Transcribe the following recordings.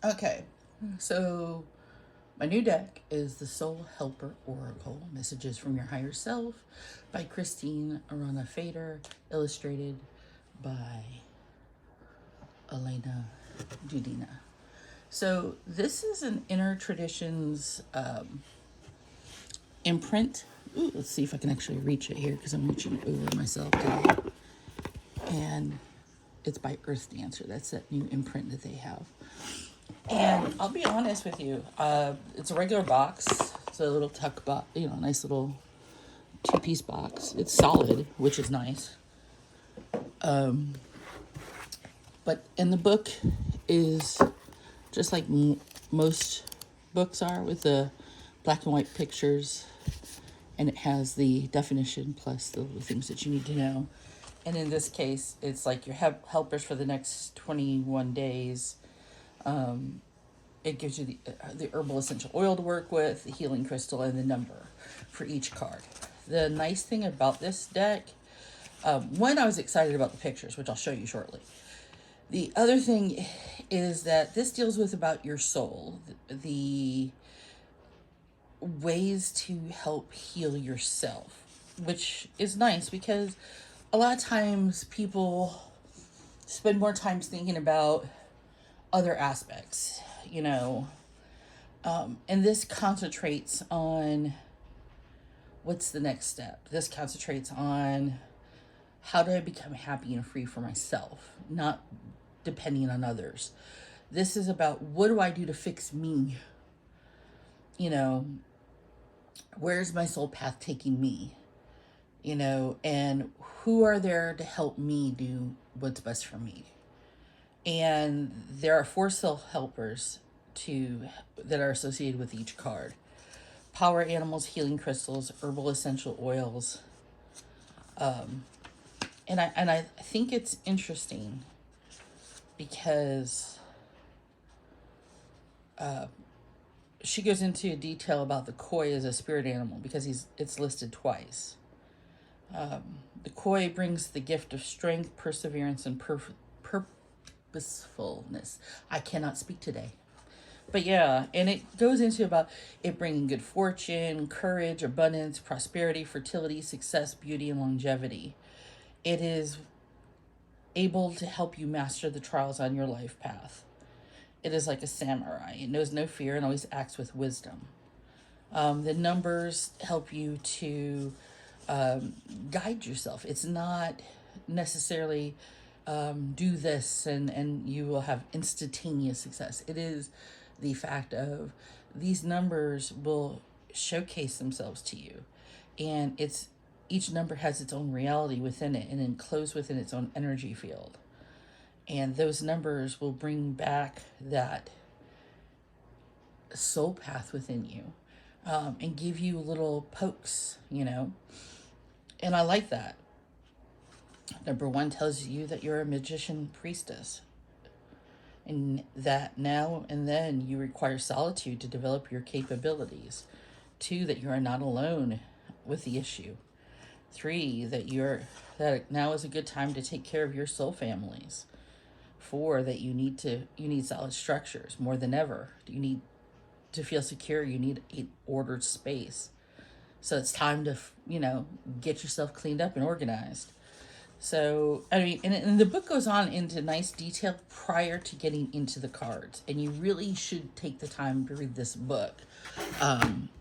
Okay, so my new deck is the Soul Helper Oracle Messages from Your Higher Self by Christine Arana Fader, illustrated by Elena Dudina. So this is an Inner Traditions imprint. Ooh, let's see if I can actually reach it here because I'm reaching over myself today. And it's by Earth Dancer. That's that new imprint that they have. And I'll be honest with you, it's a regular box. It's a little tuck box, nice little two-piece box. It's solid, which is nice. But in the book is just like most books are, with the black and white pictures, and it has the definition plus the things that you need to know. And in this case, it's like your helpers for the next 21 days. It gives you the herbal essential oil to work with, the healing crystal, and the number for each card. The nice thing about this deck, one, I was excited about the pictures, which I'll show you shortly. The other thing is that this deals with about your soul, the ways to help heal yourself, which is nice because a lot of times people spend more time thinking about other aspects, and this concentrates on what's the next step. This concentrates on how do I become happy and free for myself, not depending on others. This is about what do I do to fix me? Where's my soul path taking me? And who are there to help me do what's best for me? And there are 4 soul helpers that are associated with each card: power animals, healing crystals, herbal essential oils. And I think it's interesting because she goes into detail about the koi as a spirit animal because it's listed twice. The koi brings the gift of strength, perseverance, and purposefulness. I cannot speak today. But yeah, and it goes into about it bringing good fortune, courage, abundance, prosperity, fertility, success, beauty, and longevity. It is able to help you master the trials on your life path. It is like a samurai. It knows no fear and always acts with wisdom. The numbers help you to guide yourself. It's not necessarily do this and you will have instantaneous success. It is the fact of these numbers will showcase themselves to you, and each number has its own reality within it and enclosed within its own energy field, and those numbers will bring back that soul path within you, and give you little pokes, and I like that. Number 1 tells you that you're a magician priestess, and that now and then you require solitude to develop your capabilities. 2, that you are not alone with the issue. 3, that now is a good time to take care of your soul families. 4, that you need solid structures more than ever. You need to feel secure. You need a ordered space. So it's time to, get yourself cleaned up and organized. So, I mean, and the book goes on into nice detail prior to getting into the cards. And you really should take the time to read this book.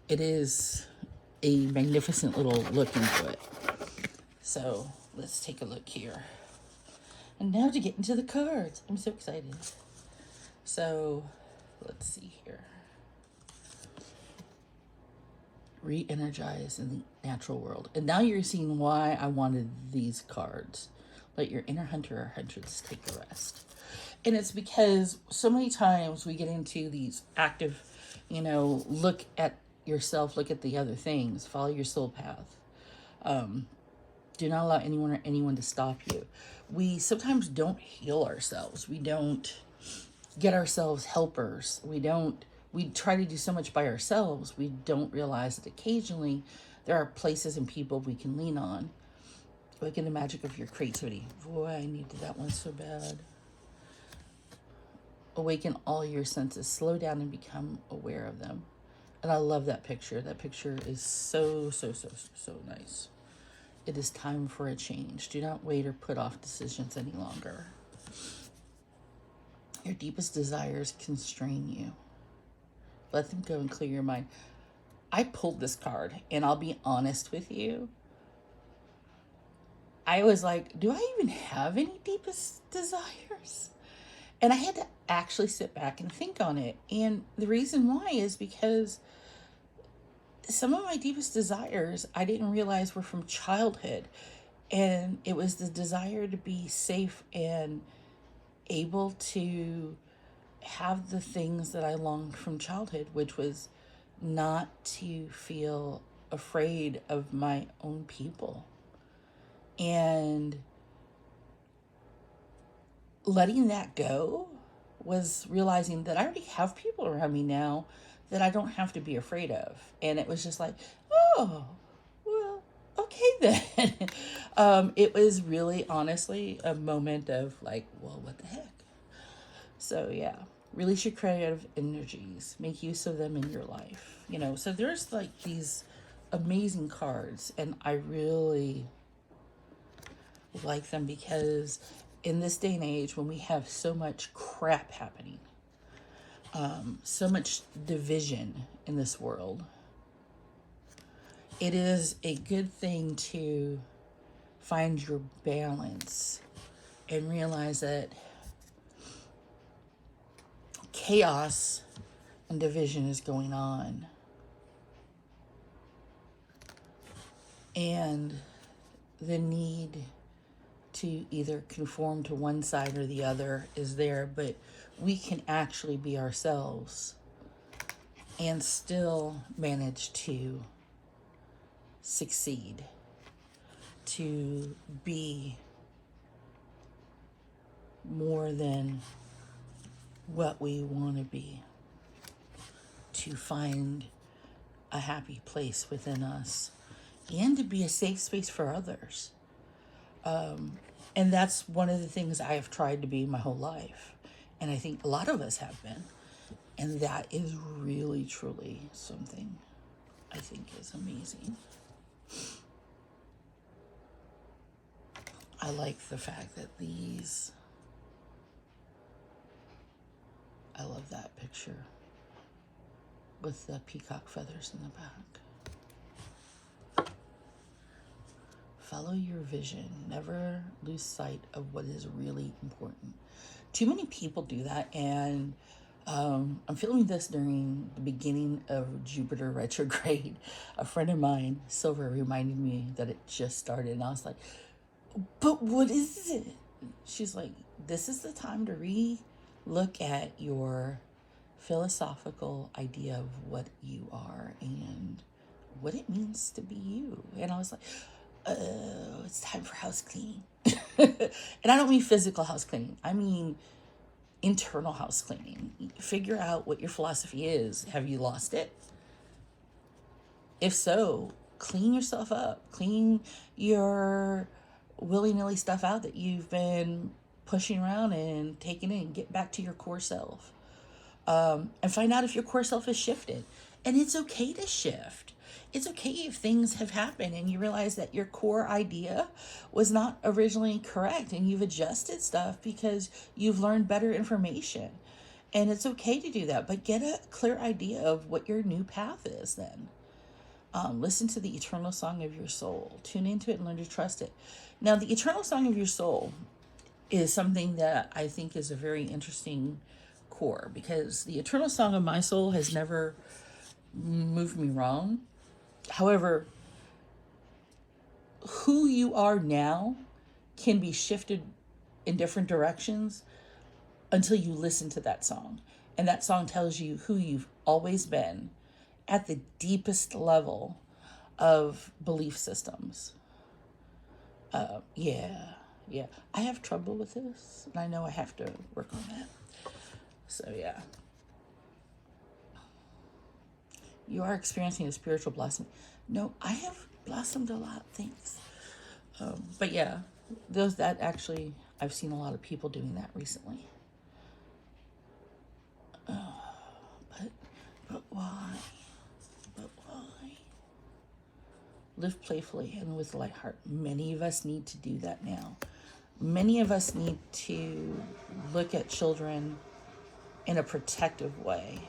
It is a magnificent little look into it. So, let's take a look here. And now to get into the cards. I'm so excited. So, let's see here. Re-energize in the natural world. And now you're seeing why I wanted these cards. Let your inner hunter or huntress take the rest. And it's because so many times we get into these active, look at yourself, look at the other things, follow your soul path. Do not allow anyone to stop you. We sometimes don't heal ourselves. We don't get ourselves helpers. We try to do so much by ourselves, we don't realize that occasionally there are places and people we can lean on. Look at the magic of your creativity. Boy, I needed that one so bad. Awaken all your senses. Slow down and become aware of them. And I love that picture. That picture is so, so, so, so nice. It is time for a change. Do not wait or put off decisions any longer. Your deepest desires constrain you. Let them go and clear your mind. I pulled this card, and I'll be honest with you. I was like, do I even have any deepest desires? And I had to actually sit back and think on it. And the reason why is because some of my deepest desires I didn't realize were from childhood. And it was the desire to be safe and able to have the things that I longed from childhood, which was not to feel afraid of my own people. And letting that go was realizing that I already have people around me now that I don't have to be afraid of. And it was just like, oh, well, okay then. It was really, honestly, a moment of like, well, what the heck? So yeah, release your creative energies. Make use of them in your life. So there's like these amazing cards, and I really like them because in this day and age when we have so much crap happening, so much division in this world, it is a good thing to find your balance and realize that chaos and division is going on. And the need to either conform to one side or the other is there, but we can actually be ourselves and still manage to succeed, to be more than what we want to be, to find a happy place within us, and to be a safe space for others. And that's one of the things I have tried to be my whole life. And I think a lot of us have been. And that is really, truly something I think is amazing. I like the fact that I love that picture with the peacock feathers in the back. Follow your vision. Never lose sight of what is really important. Too many people do that, and I'm feeling this during the beginning of Jupiter retrograde. A friend of mine, Silver, reminded me that it just started, and I was like, but what is it? She's like, this is the time to re-look at your philosophical idea of what you are and what it means to be you. And I was like, it's time for house cleaning. And I don't mean physical house cleaning. I mean internal house cleaning. Figure out what your philosophy is. Have you lost it? If so, clean yourself up. Clean your willy-nilly stuff out that you've been pushing around and taking in. Get back to your core self. And find out if your core self has shifted. And it's okay to shift. It's okay if things have happened and you realize that your core idea was not originally correct and you've adjusted stuff because you've learned better information. And it's okay to do that, but get a clear idea of what your new path is then. Listen to the eternal song of your soul. Tune into it and learn to trust it. Now, the eternal song of your soul is something that I think is a very interesting core, because the eternal song of my soul has never moved me wrong. However, who you are now can be shifted in different directions until you listen to that song. And that song tells you who you've always been at the deepest level of belief systems. Yeah. I have trouble with this, and I know I have to work on that. So, yeah. You are experiencing a spiritual blossom. No, I have blossomed a lot, thanks. But yeah, that actually, I've seen a lot of people doing that recently. Live playfully and with a light heart. Many of us need to do that now. Many of us need to look at children in a protective way.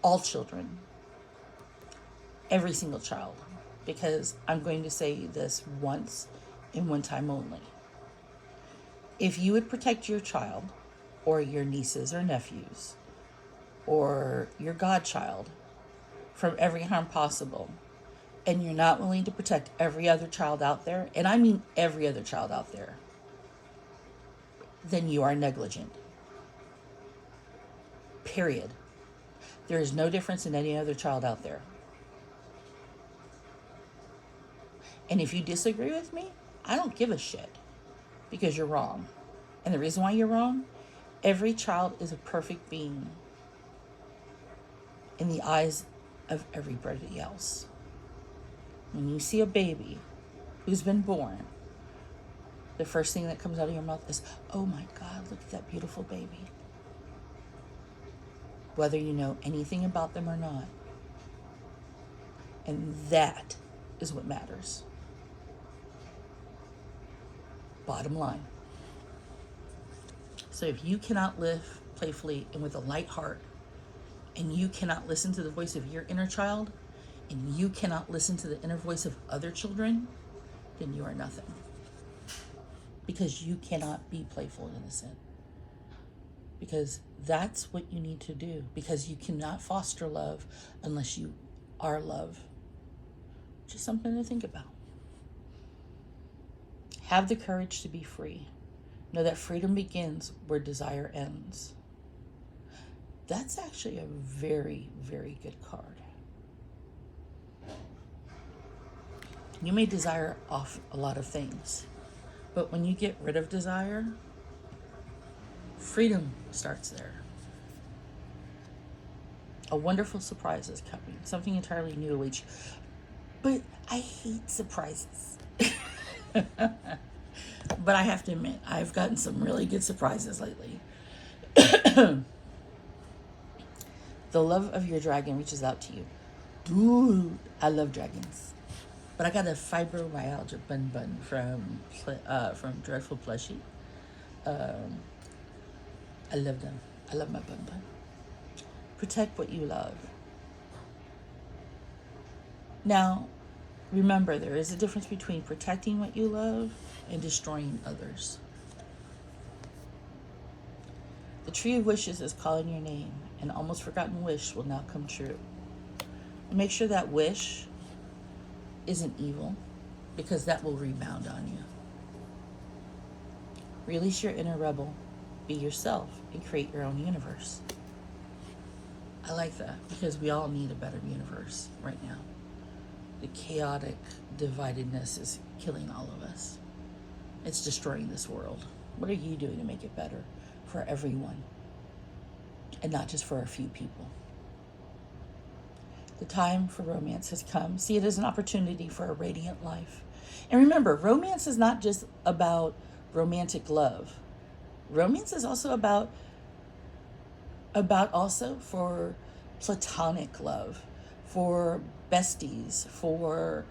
All children. Every single child. Because I'm going to say this once and one time only. If you would protect your child, or your nieces or nephews, or your godchild from every harm possible, and you're not willing to protect every other child out there, and I mean every other child out there, then you are negligent. Period. There is no difference in any other child out there. And if you disagree with me, I don't give a shit, because you're wrong. And the reason why you're wrong, every child is a perfect being in the eyes of everybody else. When you see a baby who's been born, the first thing that comes out of your mouth is, oh my God, look at that beautiful baby. Whether you know anything about them or not. And that is what matters. Bottom line. So if you cannot live playfully and with a light heart, and you cannot listen to the voice of your inner child, and you cannot listen to the inner voice of other children, then you are nothing. Because you cannot be playful and innocent. Because that's what you need to do. Because you cannot foster love unless you are love. Just something to think about. Have the courage to be free. Know that freedom begins where desire ends. That's actually a very, very good card. You may desire off a lot of things, but when you get rid of desire, freedom starts there. A wonderful surprise is coming. Something entirely new awaits you. But I hate surprises. But I have to admit, I've gotten some really good surprises lately. The love of your dragon reaches out to you. Dude, I love dragons. But I got a fibromyalgia bun from Dreadful Plushie. I love them. I love my bun. Protect what you love. Now, remember, there is a difference between protecting what you love and destroying others. The tree of wishes is calling your name. An almost forgotten wish will now come true. Make sure that wish isn't evil, because that will rebound on you. Release your inner rebel. Be yourself and create your own universe. I like that, because we all need a better universe right now. The chaotic dividedness is killing all of us. It's destroying this world. What are you doing to make it better for everyone? And not just for a few people. The time for romance has come. See it as an opportunity for a radiant life. And remember, romance is not just about romantic love. Romance is also about also for platonic love, for besties, for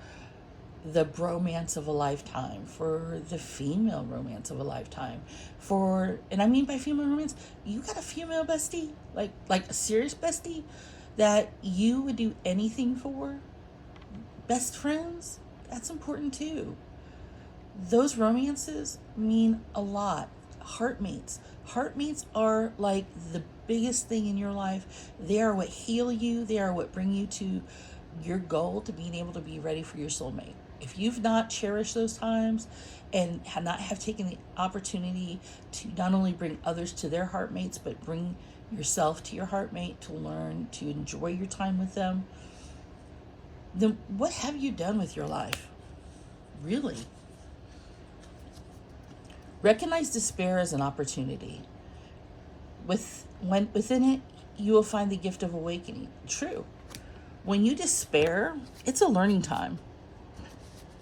the bromance of a lifetime, for the female romance of a lifetime, and I mean by female romance, you got a female bestie, like a serious bestie that you would do anything for. Best friends, that's important too. Those romances mean a lot. Heartmates are like the biggest thing in your life. They are what heal you. They are what bring you to your goal, to being able to be ready for your soulmate. If you've not cherished those times and have taken the opportunity to not only bring others to their heartmates, but bring yourself to your heartmate, to learn to enjoy your time with them, then what have you done with your life? Really? Recognize despair as an opportunity. Within it, you will find the gift of awakening. True. When you despair, it's a learning time.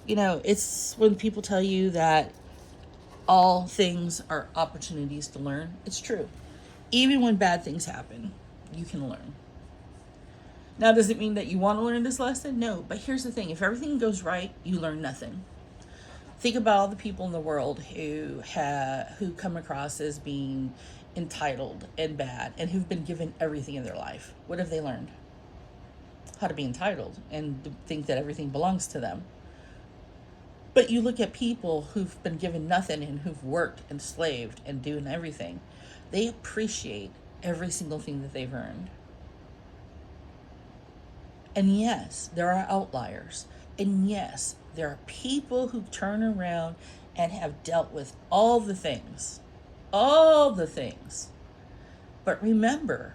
It's when people tell you that all things are opportunities to learn. It's true. Even when bad things happen, you can learn. Now, does it mean that you want to learn this lesson? No, but here's the thing. If everything goes right, you learn nothing. Think about all the people in the world who come across as being entitled and bad and who've been given everything in their life. What have they learned? How to be entitled and think that everything belongs to them. But you look at people who've been given nothing and who've worked and slaved and doing everything. They appreciate every single thing that they've earned. And yes, there are outliers. And yes, there are people who turn around and have dealt with all the things. All the things. But remember,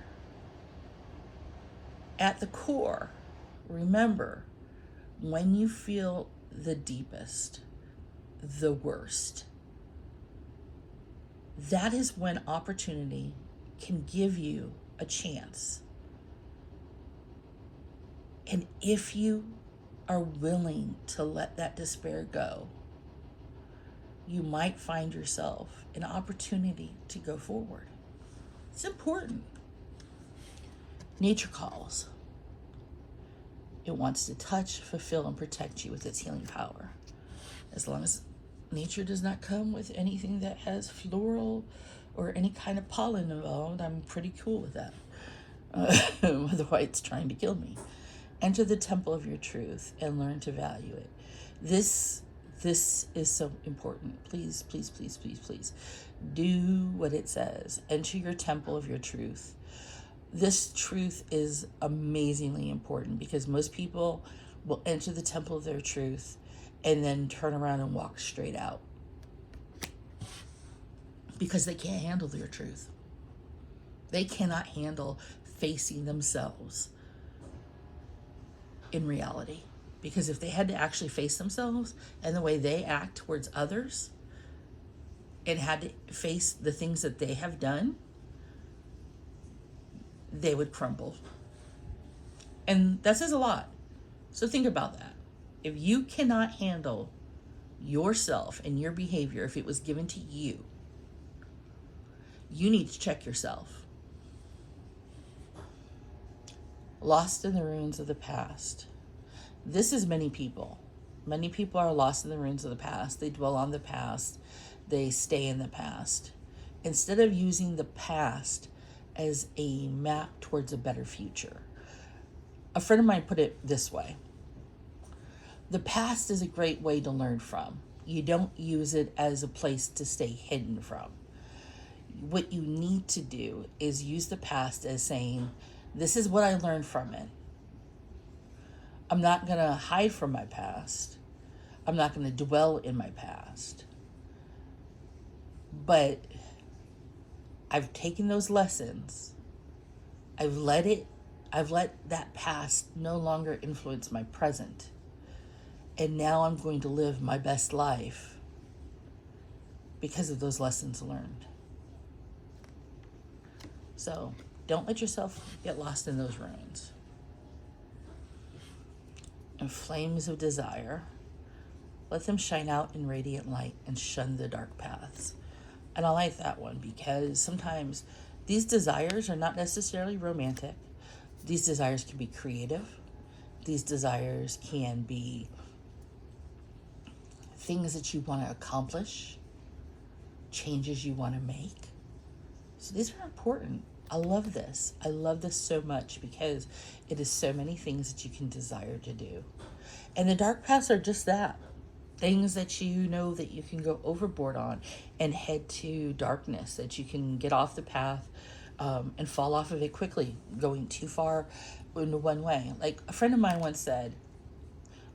at the core, remember, when you feel the deepest, the worst, that is when opportunity can give you a chance. And if you are willing to let that despair go, you might find yourself an opportunity to go forward. It's important. Nature calls. It wants to touch, fulfill, and protect you with its healing power. As long as nature does not come with anything that has floral or any kind of pollen involved, I'm pretty cool with that. Otherwise, it's trying to kill me. Enter the temple of your truth and learn to value it. This is so important. Please, please, please, please, please do what it says. Enter your temple of your truth. This truth is amazingly important because most people will enter the temple of their truth and then turn around and walk straight out because they can't handle their truth. They cannot handle facing themselves in reality. Because if they had to actually face themselves and the way they act towards others and had to face the things that they have done, they would crumble. And that says a lot. So think about that. If you cannot handle yourself and your behavior, if it was given to you, you need to check yourself. Lost in the ruins of the past. This is many people. Many people are lost in the ruins of the past. They dwell on the past. They stay in the past. Instead of using the past as a map towards a better future. A friend of mine put it this way. The past is a great way to learn from. You don't use it as a place to stay hidden from. What you need to do is use the past as saying, this is what I learned from it. I'm not going to hide from my past. I'm not going to dwell in my past. But I've taken those lessons. I've let that past no longer influence my present. And now I'm going to live my best life because of those lessons learned. So don't let yourself get lost in those ruins. And flames of desire, let them shine out in radiant light and shun the dark paths. And I like that one because sometimes these desires are not necessarily romantic. These desires can be creative. These desires can be things that you want to accomplish, changes you want to make. So these are important. I love this. I love this so much because it is so many things that you can desire to do. And the dark paths are just that. Things that you know that you can go overboard on and head to darkness, that you can get off the path and fall off of it quickly, going too far into one way. Like a friend of mine once said,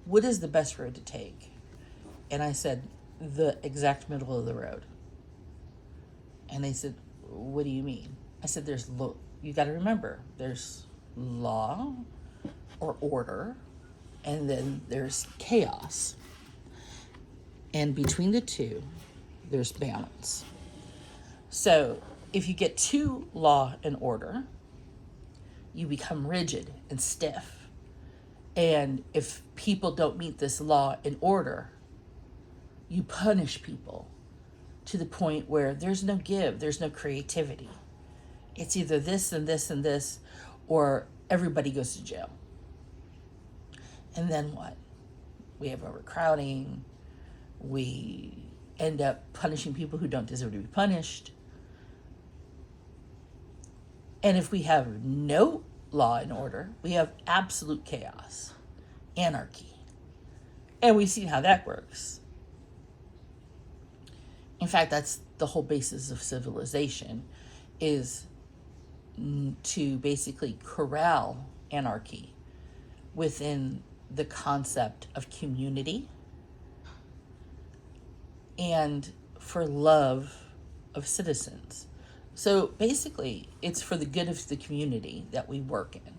what is the best road to take? And I said, the exact middle of the road. And they said, what do you mean? I said, you got to remember, there's law or order, and then there's chaos. And between the two, there's balance. So if you get too law and order, you become rigid and stiff. And if people don't meet this law and order, you punish people to the point where there's no give, there's no creativity. It's either this and this and this, or everybody goes to jail. And then what? We have overcrowding. We end up punishing people who don't deserve to be punished. And if we have no law and order, we have absolute chaos, anarchy. And we've seen how that works. In fact, that's the whole basis of civilization, is to basically corral anarchy within the concept of community and for love of citizens. So basically, it's for the good of the community that we work in.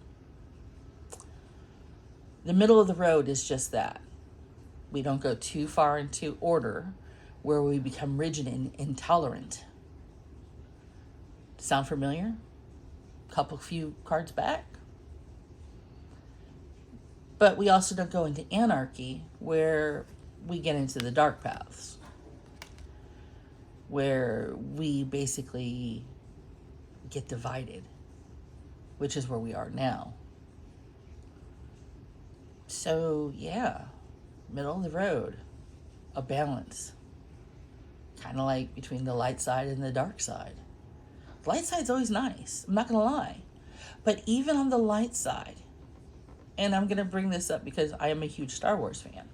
The middle of the road is just that. We don't go too far into order where we become rigid and intolerant. Sound familiar? Few cards back. But we also don't go into anarchy where we get into the dark paths, where we basically get divided, which is where we are now. So yeah, middle of the road, a balance. Kind of like between the light side and the dark side. The light side's always nice, I'm not gonna lie. But even on the light side, and I'm gonna bring this up because I am a huge Star Wars fan.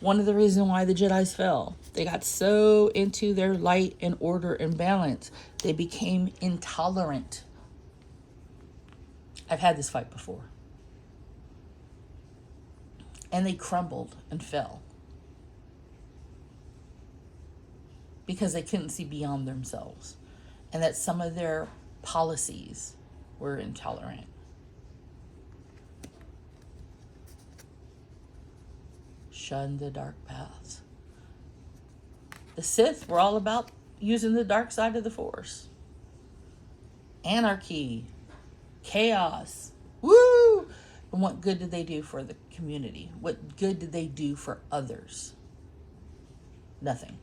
One of the reasons why the Jedis fell, they got so into their light and order and balance, they became intolerant. I've had this fight before. And they crumbled and fell. Because they couldn't see beyond themselves. And that some of their policies were intolerant. Shun the dark paths. The Sith were all about using the dark side of the Force. Anarchy. Chaos. Woo! And what good did they do for the community? What good did they do for others? Nothing.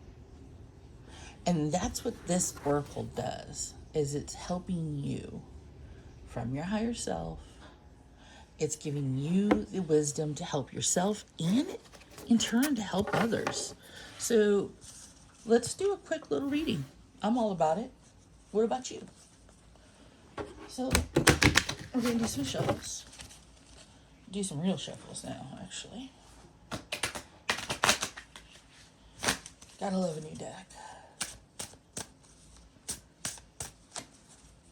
And that's what this oracle does, is it's helping you from your higher self. It's giving you the wisdom to help yourself and in turn to help others. So let's do a quick little reading. I'm all about it. What about you? So we're going to do some shuffles. Do some real shuffles now, actually. Gotta love a new deck.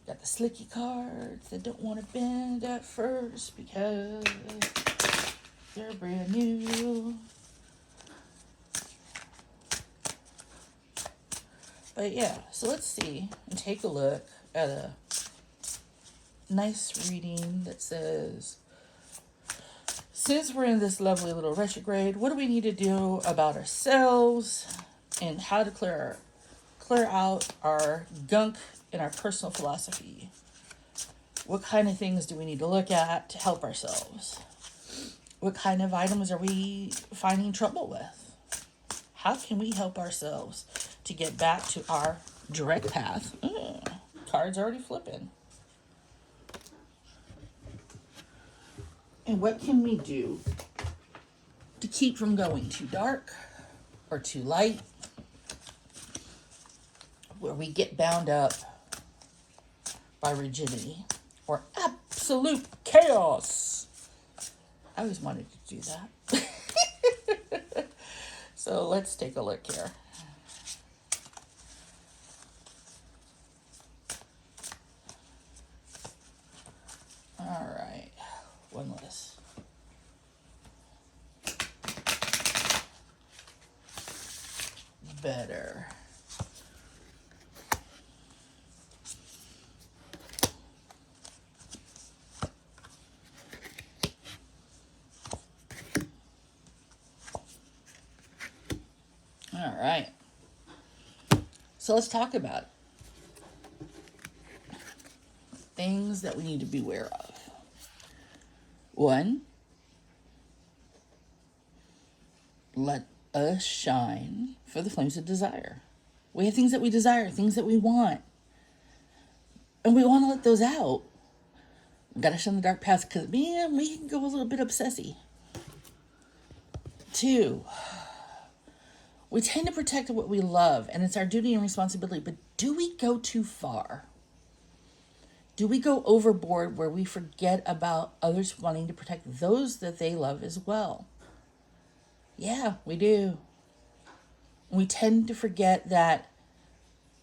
Got the slicky cards that don't want to bend at first because they're brand new. But yeah, so let's see and take a look at a nice reading that says, since we're in this lovely little retrograde, what do we need to do about ourselves and how to clear out our gunk in our personal philosophy? What kind of things do we need to look at to help ourselves? What kind of items are we finding trouble with? How can we help ourselves to get back to our direct path? Cards already flipping. And what can we do to keep from going too dark or too light, where we get bound up by rigidity or absolute chaos? I always wanted to do that. So let's take a look here. All right, one less. Better. All right. So let's talk about it. Things that we need to be aware of. One, let us shine for the flames of desire. We have things that we desire, things that we want. And we want to let those out. Gotta shun the dark past because, man, we can go a little bit obsessy. 2, we tend to protect what we love, and it's our duty and responsibility, but do we go too far? Do we go overboard where we forget about others wanting to protect those that they love as well? Yeah, we do. We tend to forget that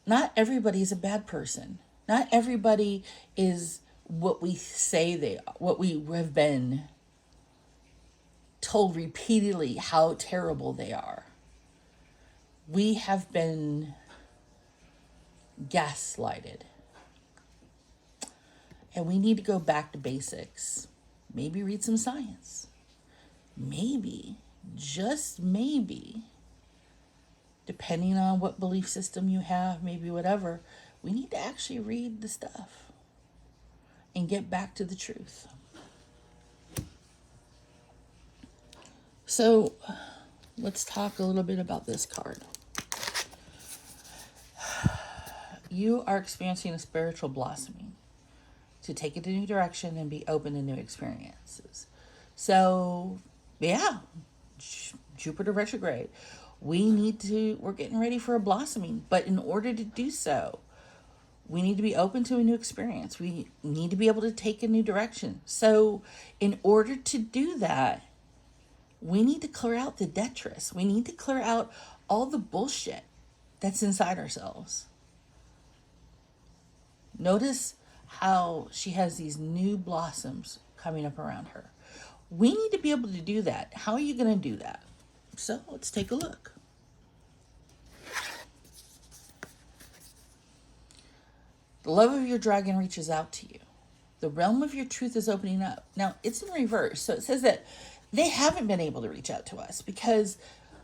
not everybody is a bad person. Not everybody is what we say they are, what we have been told repeatedly how terrible they are. We have been gaslighted. And we need to go back to basics. Maybe read some science. Maybe, just maybe, depending on what belief system you have, maybe whatever, we need to actually read the stuff and get back to the truth. So let's talk a little bit about this card. You are experiencing a spiritual blossoming to take it in a new direction and be open to new experiences. So, yeah, Jupiter retrograde. We're getting ready for a blossoming, but in order to do so, we need to be open to a new experience. We need to be able to take a new direction. So in order to do that, we need to clear out the detritus. We need to clear out all the bullshit that's inside ourselves. Notice how she has these new blossoms coming up around her. We need to be able to do that. How are you going to do that? So let's take a look. The love of your dragon reaches out to you. The realm of your truth is opening up. Now, it's in reverse. So it says that they haven't been able to reach out to us because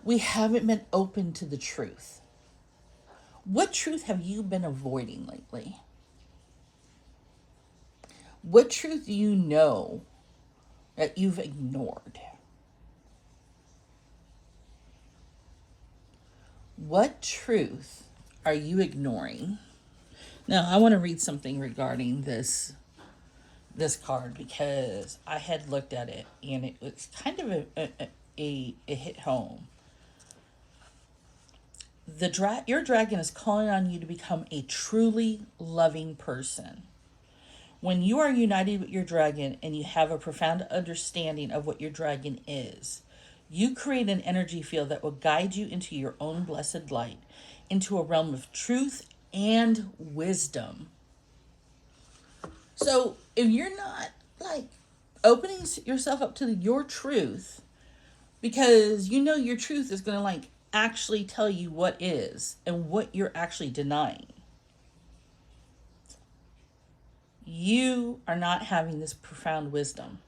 we haven't been open to the truth. What truth have you been avoiding lately? What truth do you know that you've ignored? What truth are you ignoring? Now, I want to read something regarding this card because I had looked at it and it was kind of a hit home. Your dragon is calling on you to become a truly loving person. When you are united with your dragon and you have a profound understanding of what your dragon is, you create an energy field that will guide you into your own blessed light, into a realm of truth and wisdom. So if you're not opening yourself up to your truth, because you know your truth is going to actually tell you what is and what you're actually denying, you are not having this profound wisdom.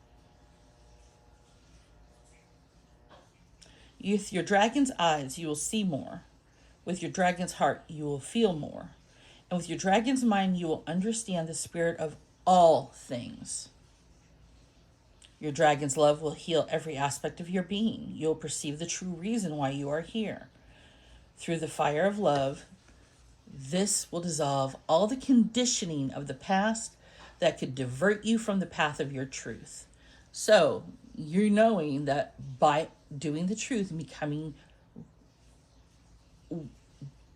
With your dragon's eyes, you will see more. With your dragon's heart, you will feel more. And with your dragon's mind, you will understand the spirit of all things. Your dragon's love will heal every aspect of your being. You'll perceive the true reason why you are here. Through the fire of love, this will dissolve all the conditioning of the past that could divert you from the path of your truth. So, you're knowing that by doing the truth and becoming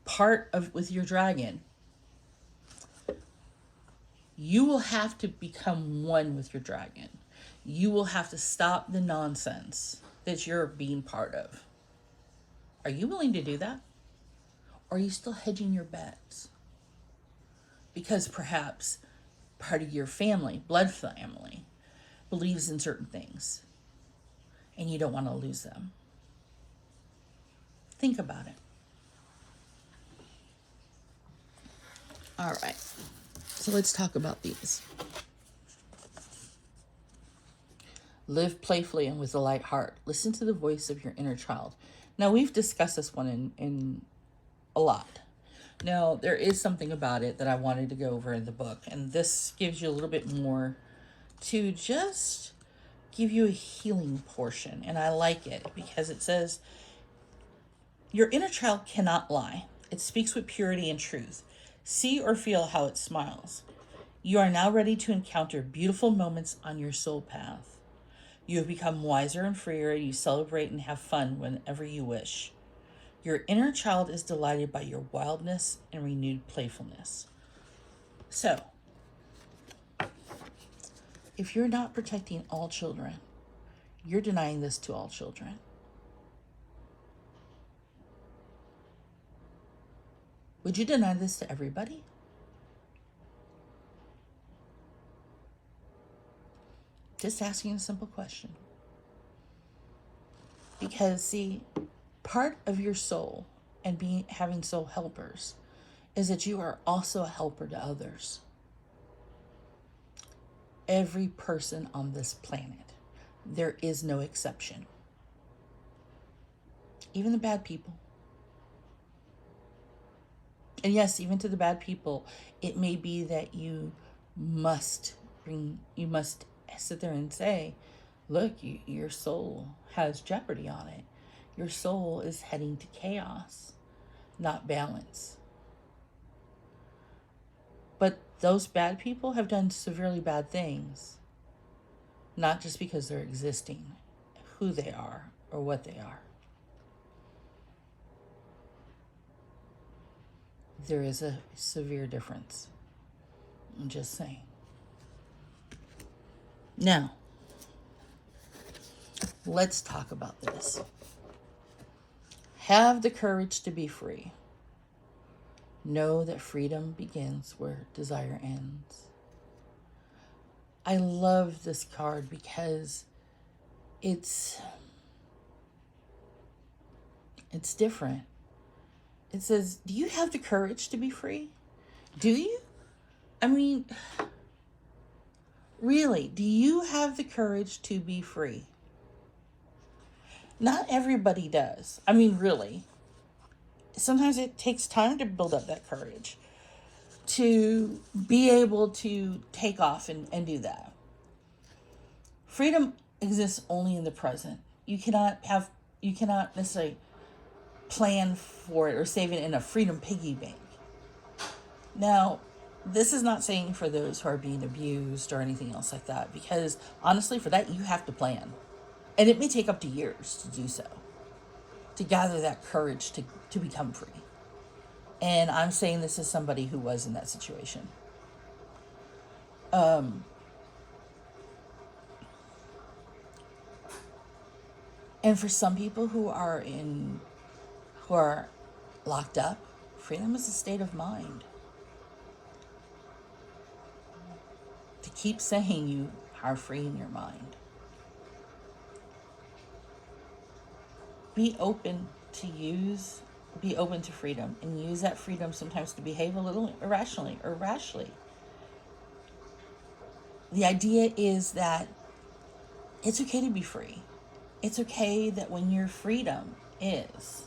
part of with your dragon, you will have to become one with your dragon. You will have to stop the nonsense that you're being part of. Are you willing to do that? Or are you still hedging your bets? Because perhaps part of your family, blood family, believes in certain things and you don't want to lose them. Think about it. All right. So let's talk about these. Live playfully and with a light heart. Listen to the voice of your inner child. Now, we've discussed this one in a lot. Now, there is something about it that I wanted to go over in the book, and this gives you a little bit more to just give you a healing portion, and I like it because it says, your inner child cannot lie. It speaks with purity and truth. See or feel how it smiles. You are now ready to encounter beautiful moments on your soul path. You have become wiser and freer, and you celebrate and have fun whenever you wish. Your inner child is delighted by your wildness and renewed playfulness. So, if you're not protecting all children, you're denying this to all children. Would you deny this to everybody? Just asking a simple question. Because, see, part of your soul and having soul helpers is that you are also a helper to others. Every person on this planet, there is no exception. Even the bad people. And yes, even to the bad people, it may be that you must sit there and say, look, your soul has jeopardy on it. Your soul is heading to chaos, not balance. But those bad people have done severely bad things, not just because they're existing, who they are or what they are. There is a severe difference. I'm just saying. Now, let's talk about this. Have the courage to be free. Know that freedom begins where desire ends. I love this card because it's different. It says, do you have the courage to be free? Do you? I mean, really, do you have the courage to be free? Not everybody does. I mean, really. Sometimes it takes time to build up that courage to be able to take off and do that. Freedom exists only in the present. You cannot necessarily plan for it or save it in a freedom piggy bank. Now, this is not saying for those who are being abused or anything else like that, because honestly, for that, you have to plan. And it may take up to years to do so, to gather that courage to become free. And I'm saying this as somebody who was in that situation. And for some people who are locked up, freedom is a state of mind. To keep saying you are free in your mind. Be open to freedom, and use that freedom sometimes to behave a little irrationally or rashly. The idea is that it's okay to be free. It's okay that when your freedom is,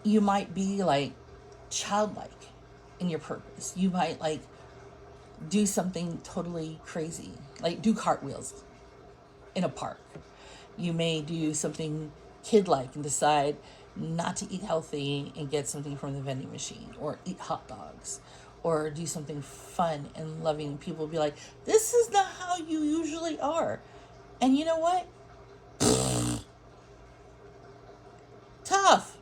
you might be like childlike in your purpose. You might like do something totally crazy, like do cartwheels in a park. You may do something kid-like and decide not to eat healthy and get something from the vending machine, or eat hot dogs, or do something fun and loving. People will be like, this is not how you usually are. And you know what? Tough.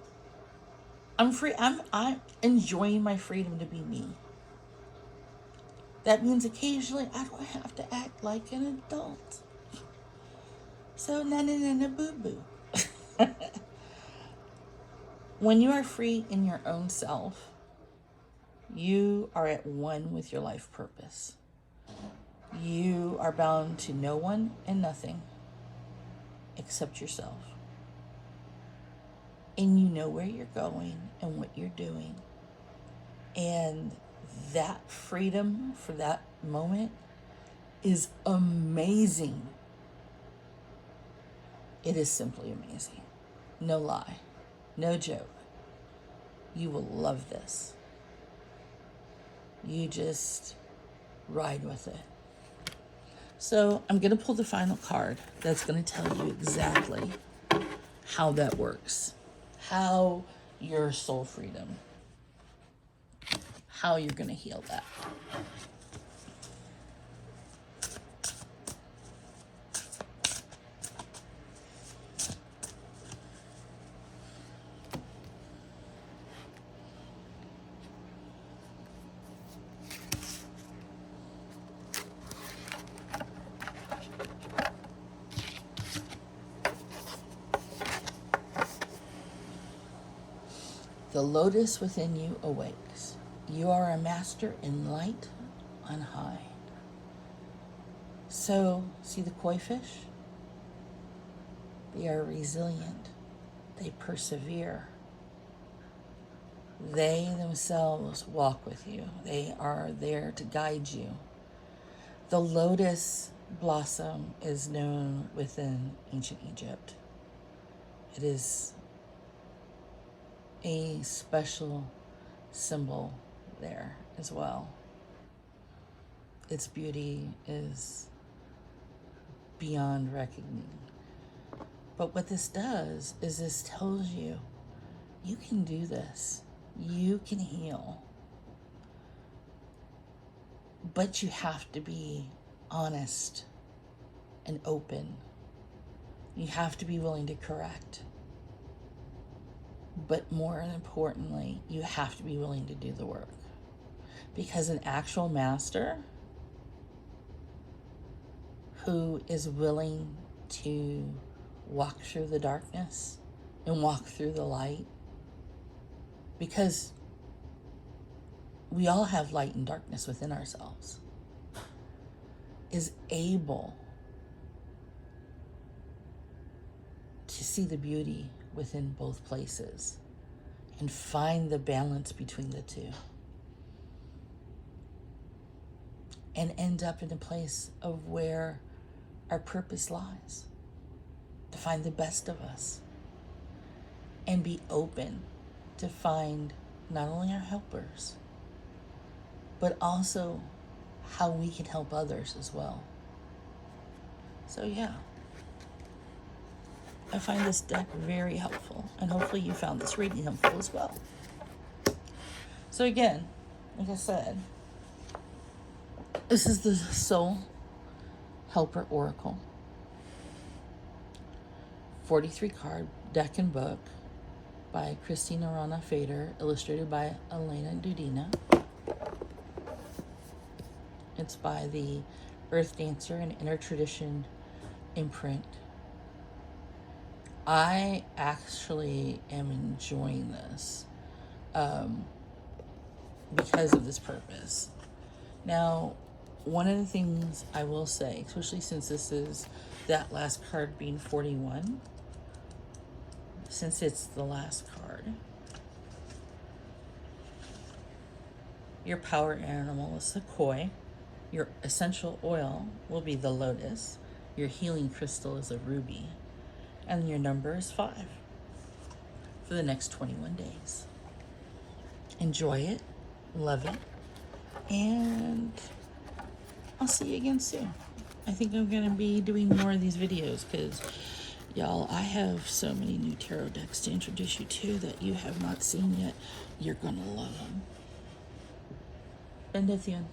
I'm free. I'm enjoying my freedom to be me. That means occasionally I don't have to act like an adult. So na boo boo. When you are free in your own self, you are at one with your life purpose. You are bound to no one and nothing except yourself. And you know where you're going and what you're doing. And that freedom for that moment is amazing. It is simply amazing. No lie. No joke. You will love this. You just ride with it. So I'm going to pull the final card that's going to tell you exactly how that works. How your soul freedom, how you're going to heal that. The lotus within you awakes. You are a master in light on high. So, see the koi fish? They are resilient. They persevere. They themselves walk with you. They are there to guide you. The lotus blossom is known within ancient Egypt. It is a special symbol there as well. Its beauty is beyond reckoning. But what this does is this tells you, you can do this. You can heal. But you have to be honest and open. You have to be willing to correct. But more importantly, you have to be willing to do the work. Because an actual master who is willing to walk through the darkness and walk through the light, because we all have light and darkness within ourselves, is able to see the beauty within both places and find the balance between the two and end up in a place of where our purpose lies, to find the best of us and be open to find not only our helpers, but also how we can help others as well. So yeah, I find this deck very helpful, and hopefully you found this reading helpful as well. So again, like I said, this is the Soul Helper Oracle. 43 card deck and book by Christina Arana, illustrated by Elena Dudina. It's by the Earth Dancer and Inner Tradition imprint. I actually am enjoying this because of this purpose. Now, one of the things I will say, especially since this is that last card being 41, since it's the last card, your power animal is the koi, your essential oil will be the lotus, your healing crystal is a ruby, and your number is 5 for the next 21 days. Enjoy it, love it, and I'll see you again soon. I think I'm going to be doing more of these videos because, y'all, I have so many new tarot decks to introduce you to that you have not seen yet. You're going to love them. Bendición.